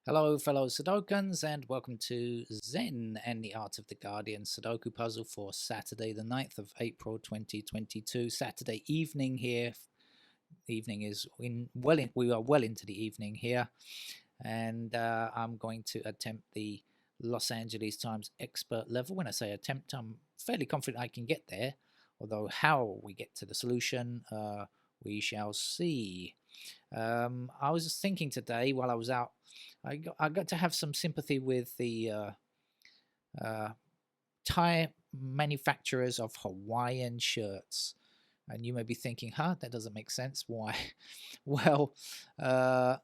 Hello, fellow Sudokans, and welcome to Zen and the Art of the Guardian Sudoku puzzle for Saturday, the 9th of April 2022. Saturday evening here. The evening is we are well into the evening here, and I'm going to attempt the Los Angeles Times expert level. When I say attempt, I'm fairly confident I can get there, although how we get to the solution, we shall see. I was just thinking today while I was out, I got to have some sympathy with the tie manufacturers of Hawaiian shirts. And you may be thinking, huh, that doesn't make sense. Why? Well, I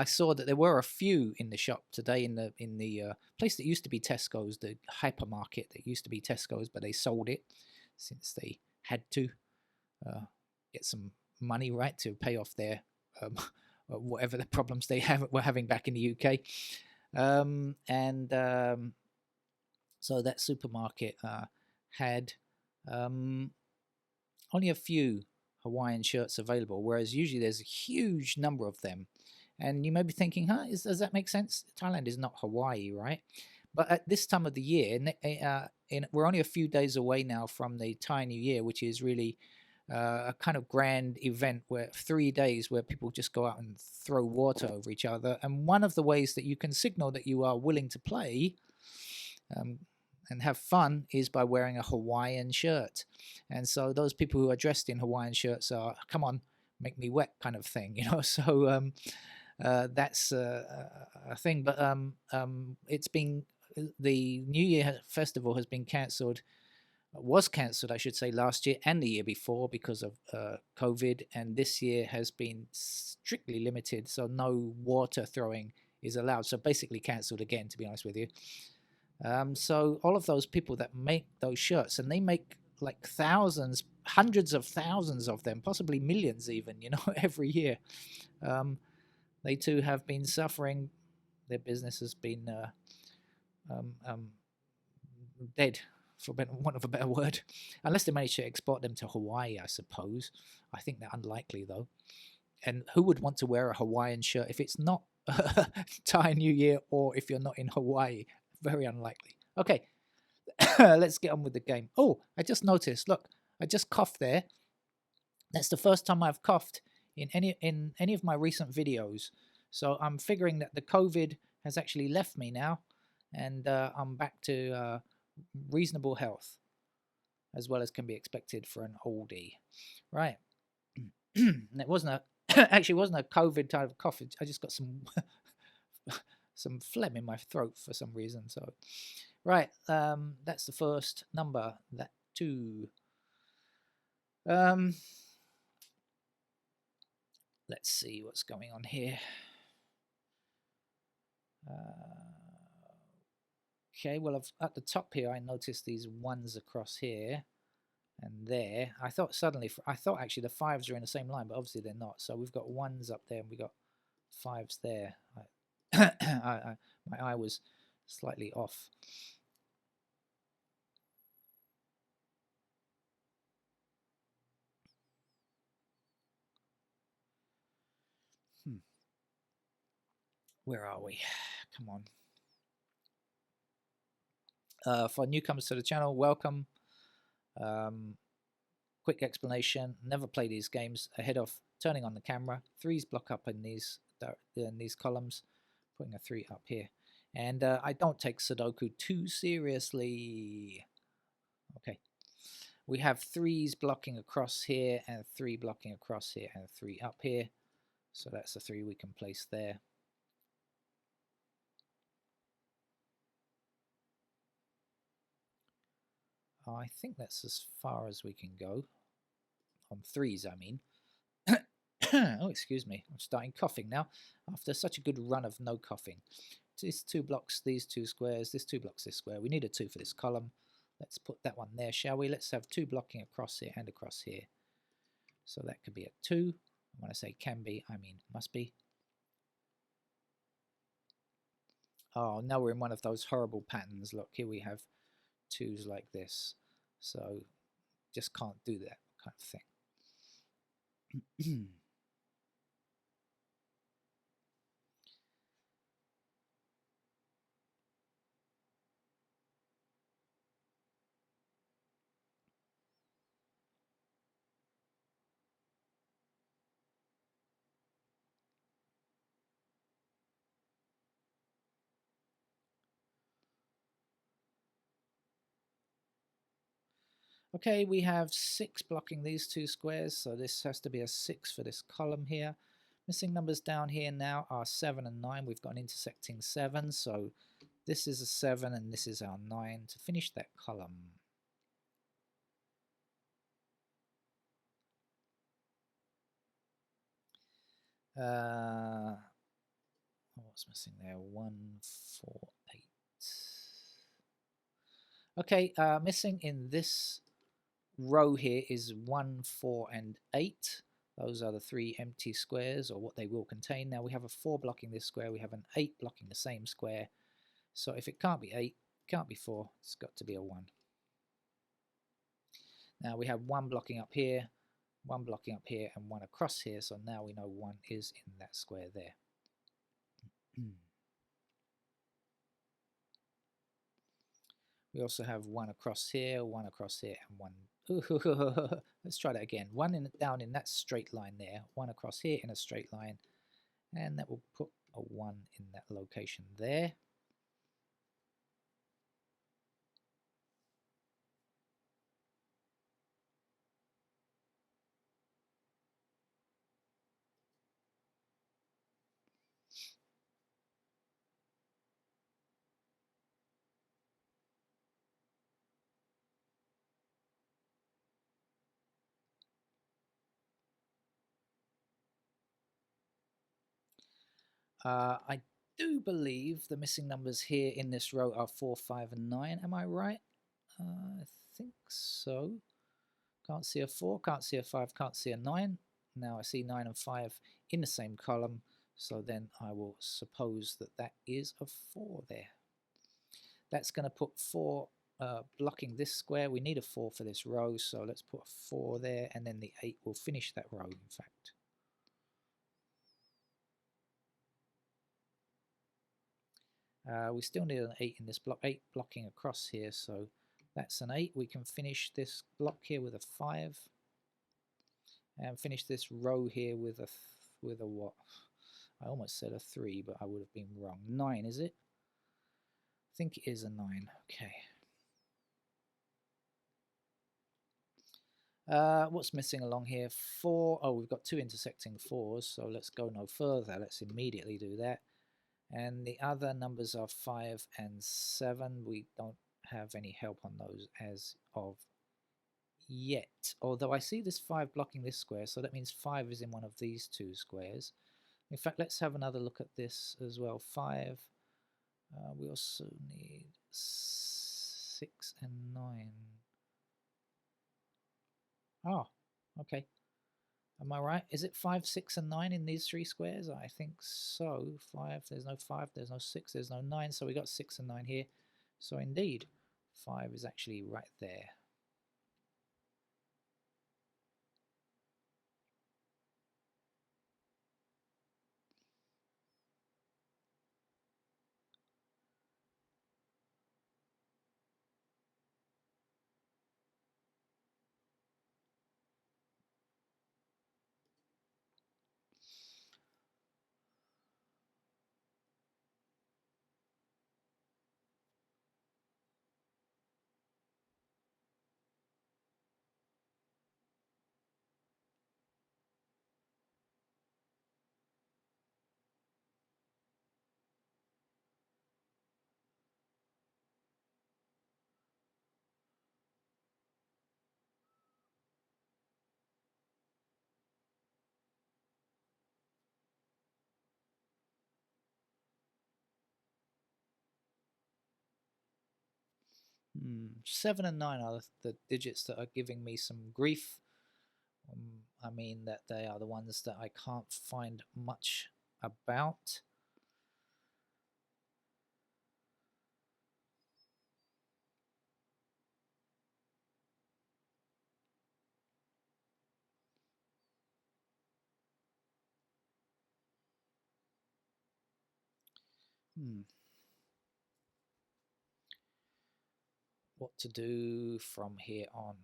saw that there were a few in the shop today in the place that used to be Tesco's, the hypermarket that used to be Tesco's, but they sold it since they had to get some money, right, to pay off their whatever the problems they were having back in the UK. So that supermarket had only a few Hawaiian shirts available, whereas usually there's a huge number of them. And you may be thinking, huh, does that make sense? Thailand is not Hawaii, right? But at this time of the year, we're only a few days away now from the Thai New Year, which is really a kind of grand event where 3 days where people just go out and throw water over each other. And one of the ways that you can signal that you are willing to play and have fun is by wearing a Hawaiian shirt. And so those people who are dressed in Hawaiian shirts are, come on, make me wet kind of thing, you know. So that's a thing. But it's been, the New Year festival has been cancelled. Was cancelled, I should say, last year and the year before because of COVID, and this year has been strictly limited, so no water throwing is allowed. So basically cancelled again, to be honest with you. So all of those people that make those shirts, and they make like thousands, hundreds of thousands of them, possibly millions even, you know, every year. They too have been suffering. Their business has been dead, for want of a better word, unless they manage to export them to Hawaii, I suppose. I think they're unlikely, though. And who would want to wear a Hawaiian shirt if it's not Thai New Year or if you're not in Hawaii? Very unlikely. Okay, let's get on with the game. Oh, I just noticed, look, I just coughed there. That's the first time I've coughed in any of my recent videos. So I'm figuring that the COVID has actually left me now, and I'm back to reasonable health, as well as can be expected for an oldie. Right. It wasn't a actually wasn't a COVID type of cough. I just got some some phlegm in my throat for some reason. So right, that's the first number. That 2. Let's see what's going on here. Okay, well, at the top here, I noticed these 1s across here and there. I thought actually the 5s are in the same line, but obviously they're not. So we've got 1s up there and we got 5s there. My eye was slightly off. Where are we? Come on. For newcomers to the channel, welcome. Quick explanation: never play these games ahead of turning on the camera. 3s block up in these columns, putting a 3 up here, and I don't take Sudoku too seriously. Okay, we have 3s blocking across here and 3 blocking across here and 3 up here, so that's a 3 we can place there. I think that's as far as we can go on 3s, I mean. Oh, excuse me, I'm starting coughing now after such a good run of no coughing. These 2 blocks, these 2 squares, this 2 blocks, this square. We need a 2 for this column. Let's put that one there, shall we? Let's have 2 blocking across here and across here. So that could be a 2. When I say can be, I mean must be. Oh, now we're in one of those horrible patterns. Look, here we have 2s like this. So just can't do that kind of thing. Okay, we have 6 blocking these two squares, so this has to be a 6 for this column here. Missing numbers down here now are 7 and 9. We've got an intersecting 7, so this is a 7 and this is our 9 to finish that column. What's missing there? 1, 4, 8. Okay, missing in this row here is 1, 4, and 8. Those are the 3 empty squares, or what they will contain. Now we have a 4 blocking this square, we have an 8 blocking the same square. So if it can't be 8, can't be 4, it's got to be a 1. Now we have 1 blocking up here, 1 blocking up here, and 1 across here. So now we know 1 is in that square there. We also have 1 across here, 1 across here, and 1. Let's try that again. 1 down in that straight line there, 1 across here in a straight line, and that will put a 1 in that location there. I do believe the missing numbers here in this row are 4, 5, and 9. Am I right? I think so. Can't see a 4, can't see a 5, can't see a 9. Now I see 9 and 5 in the same column, so then I will suppose that that is a 4 there. That's going to put 4 blocking this square. We need a 4 for this row, so let's put a 4 there, and then the 8 will finish that row, in fact. We still need an 8 in this block, 8 blocking across here, so that's an 8. We can finish this block here with a 5, and finish this row here with a what? I almost said a 3, but I would have been wrong. 9, is it? I think it is a 9. Okay. What's missing along here? 4. Oh, we've got 2 intersecting 4s, so let's go no further. Let's immediately do that. And the other numbers are 5 and 7. We don't have any help on those as of yet. Although I see this 5 blocking this square, so that means 5 is in one of these 2 squares. In fact, let's have another look at this as well. 5. We also need 6 and 9. Oh, okay. Am I right? Is it 5, 6, and 9 in these 3 squares? I think so. 5, there's no 5, there's no 6, there's no 9, so we got 6 and 9 here. So indeed, 5 is actually right there. Hmm. 7 and 9 are the digits that are giving me some grief. I mean that they are the ones that I can't find much about. What to do from here on?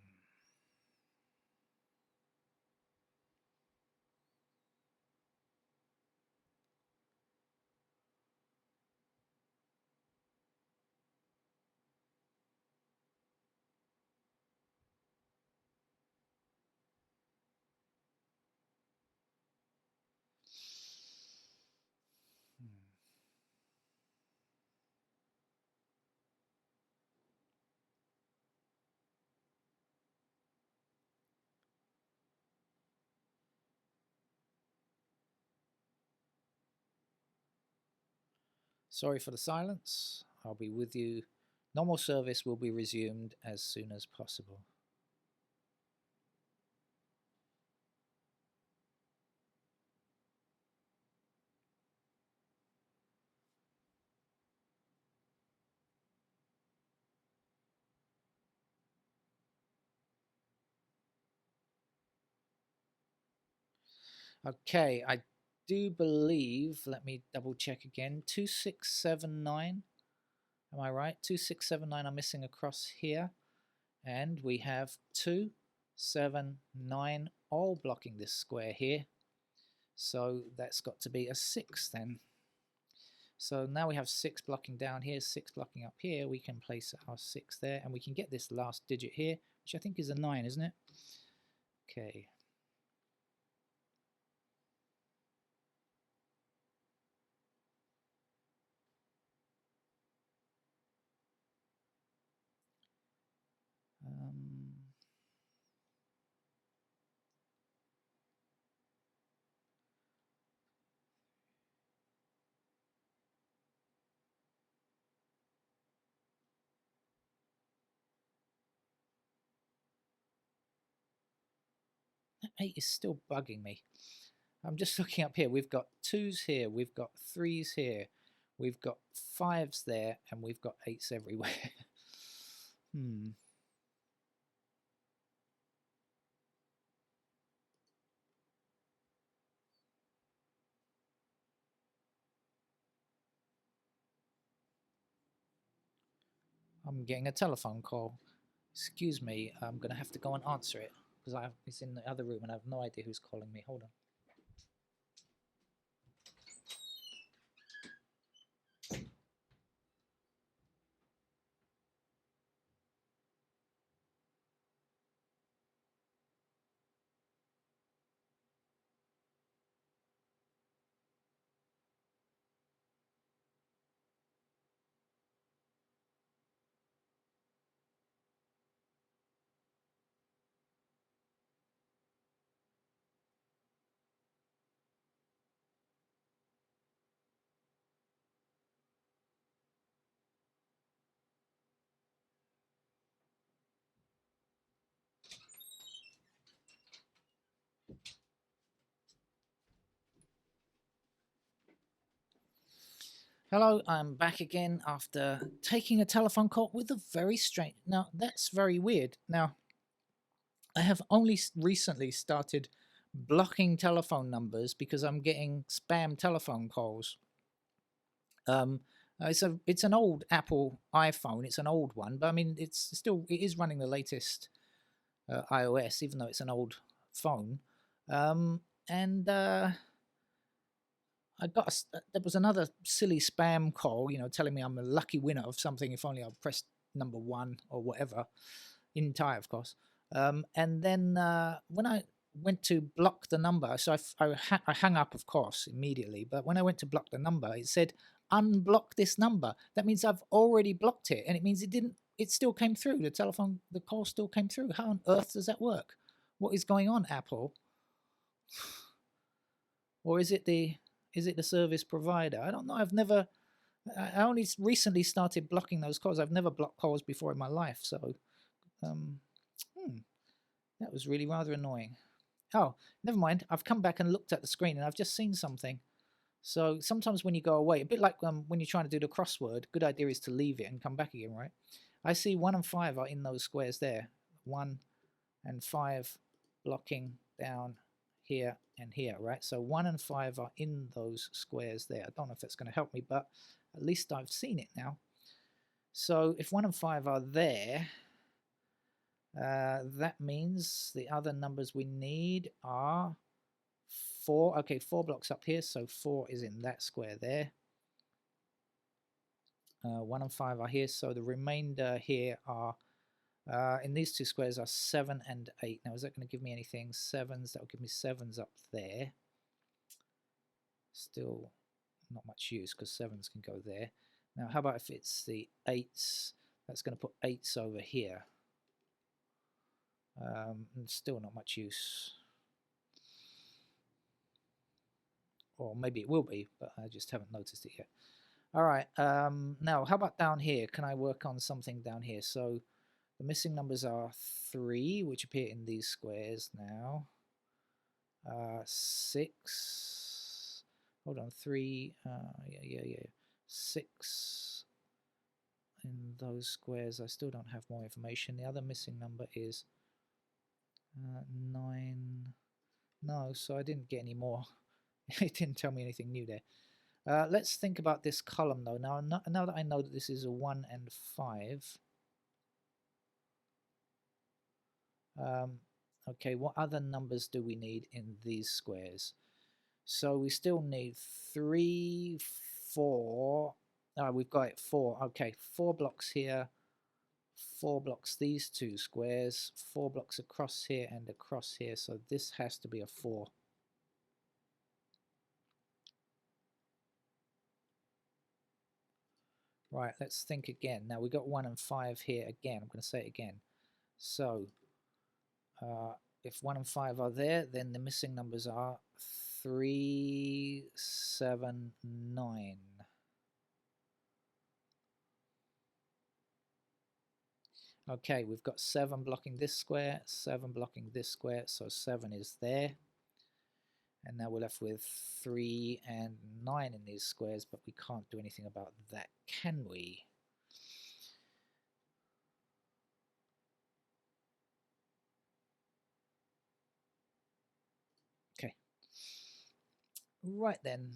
Sorry for the silence. I'll be with you. Normal service will be resumed as soon as possible. Okay, I do believe, let me double check again, 2679. Am I right? 2679 are missing across here. And we have 279 all blocking this square here. So that's got to be a 6 then. So now we have 6 blocking down here, 6 blocking up here. We can place our 6 there, and we can get this last digit here, which I think is a 9, isn't it? Okay. That 8 is still bugging me. I'm just looking up here. We've got 2s here. We've got 3s here. We've got 5s there. And we've got 8s everywhere. I'm getting a telephone call. Excuse me. I'm going to have to go and answer it. Because it's in the other room and I have no idea who's calling me. Hold on. Hello, I'm back again after taking a telephone call with a very strange. Now, that's very weird. Now, I have only recently started blocking telephone numbers because I'm getting spam telephone calls. It's an old Apple iPhone. It's an old one, but I mean, it is running the latest iOS, even though it's an old phone. And there was another silly spam call, telling me I'm a lucky winner of something if only I pressed number 1 or whatever, in Thai, of course. And then when I went to block the number, so I hung up, of course, immediately. But when I went to block the number, it said unblock this number. That means I've already blocked it, and it means it didn't. It still came through. The call still came through. How on earth does that work? What is going on, Apple? Or is it the service provider? I don't know. I only recently started blocking those calls. I've never blocked calls before in my life. So, that was really rather annoying. Oh, never mind. I've come back and looked at the screen and I've just seen something. So sometimes when you go away, a bit like when you're trying to do the crossword, good idea is to leave it and come back again, right? I see 1 and 5 are in those squares there. 1 and 5 blocking down here and here, right? So 1 and 5 are in those squares there. I don't know if that's going to help me, but at least I've seen it now. So if 1 and 5 are there, that means the other numbers we need are 4. Okay, 4 blocks up here, so 4 is in that square there. 1 and 5 are here, so the remainder here are in these 2 squares are 7 and 8. Now, is that going to give me anything? 7s, that will give me 7s up there. Still not much use because 7s can go there. Now, how about if it's the 8s? That's going to put 8s over here. And still not much use. Or maybe it will be, but I just haven't noticed it yet. All right. Now, how about down here? Can I work on something down here? So the missing numbers are 3, which appear in these squares now. 6. Hold on, 3. Yeah. 6 in those squares. I still don't have more information. The other missing number is 9. No, so I didn't get any more. It didn't tell me anything new there. Let's think about this column though. Now that I know that this is a 1 and 5. Okay, what other numbers do we need in these squares? So we still need 3, 4. We've got it 4. Okay, 4 blocks here, 4 blocks these two squares, 4 blocks across here and across here. So this has to be a 4. Right, let's think again. Now we've got 1 and 5 here again. I'm going to say it again. So if 1 and 5 are there, then the missing numbers are 3, 7, 9. Okay, we've got 7 blocking this square, 7 blocking this square, so 7 is there. And now we're left with 3 and 9 in these squares, but we can't do anything about that, can we? Okay. Right then.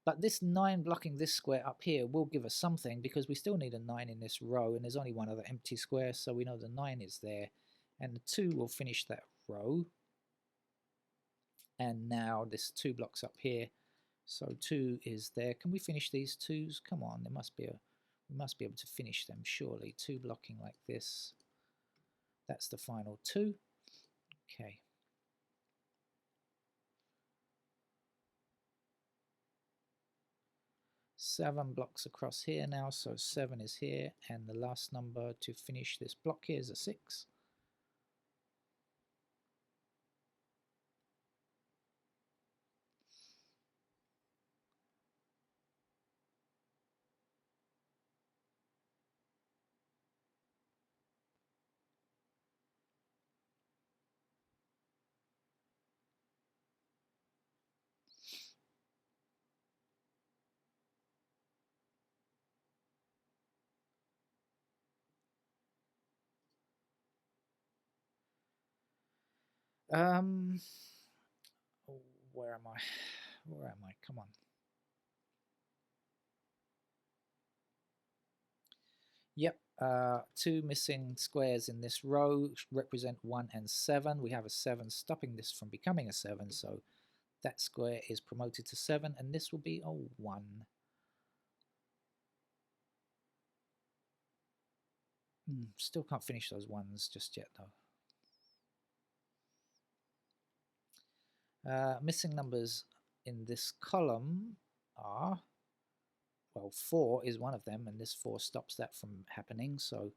But this 9 blocking this square up here will give us something, because we still need a 9 in this row, and there's only one other empty square, so we know the 9 is there. And the 2 will finish that row. And now this 2 blocks up here, so 2 is there. Can we finish these 2s? Come on, we must be able to finish them, surely. 2 blocking like this. That's the final 2. Okay. Seven blocks across here now, so 7 is here, and the last number to finish this block here is a 6. Um, where am I? Where am I? Come on. Yep, 2 missing squares in this row represent 1 and 7. We have a 7 stopping this from becoming a 7, so that square is promoted to 7, and this will be a 1. Still can't finish those 1s just yet, though. Missing numbers in this column are, well, 4 is one of them, and this 4 stops that from happening, so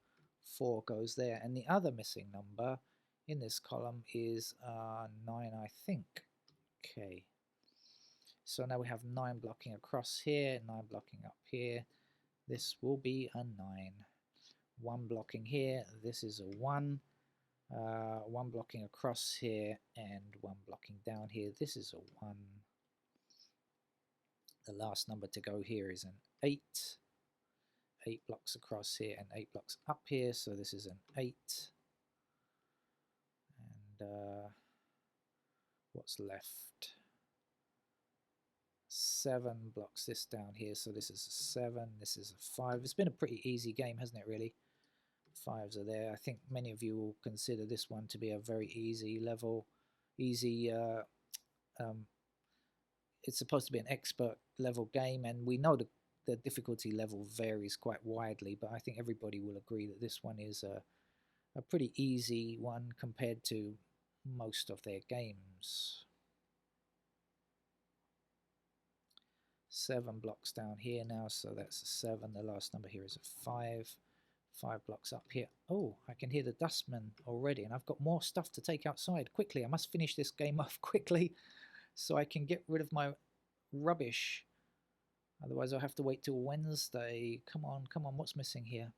4 goes there. And the other missing number in this column is 9, I think. Okay. So now we have 9 blocking across here, 9 blocking up here. This will be a 9. 1 blocking here, this is a 1. 1 blocking across here and 1 blocking down here. This is a 1. The last number to go here is an 8. 8 blocks across here and 8 blocks up here, so this is an 8. And what's left? 7 blocks this down here, so this is a 7, this is a 5. It's been a pretty easy game, hasn't it, really? 5s are there. I think many of you will consider this one to be a very easy level. It's supposed to be an expert level game, and we know the difficulty level varies quite widely, but I think everybody will agree that this one is a pretty easy one compared to most of their games. 7 blocks down here now, so that's a 7. The last number here is a 5. 5 blocks up here. Oh, I can hear the dustman already, and I've got more stuff to take outside. Quickly, I must finish this game off quickly so I can get rid of my rubbish. Otherwise, I'll have to wait till Wednesday. Come on, come on. What's missing here?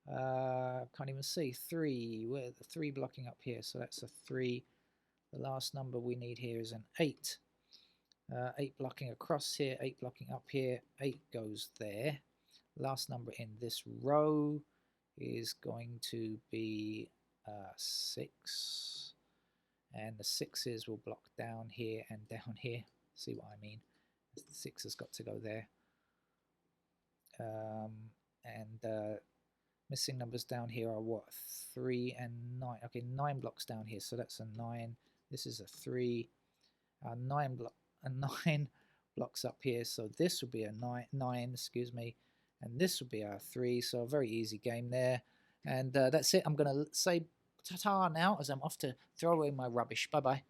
Can't even see. 3. Where the 3 blocking up here? So that's a 3. The last number we need here is an 8. 8 blocking across here, 8 blocking up here, 8 goes there. Last number in this row is going to be 6. And the 6s will block down here and down here. See what I mean? The 6 has got to go there. And missing numbers down here are what? 3 and 9. Okay, 9 blocks down here, so that's a 9. This is a 3. 9 blocks up here, so this will be a 9, excuse me, and this will be our 3. So a very easy game there, and that's it. I'm going to say ta-ta now as I'm off to throw away my rubbish. Bye bye.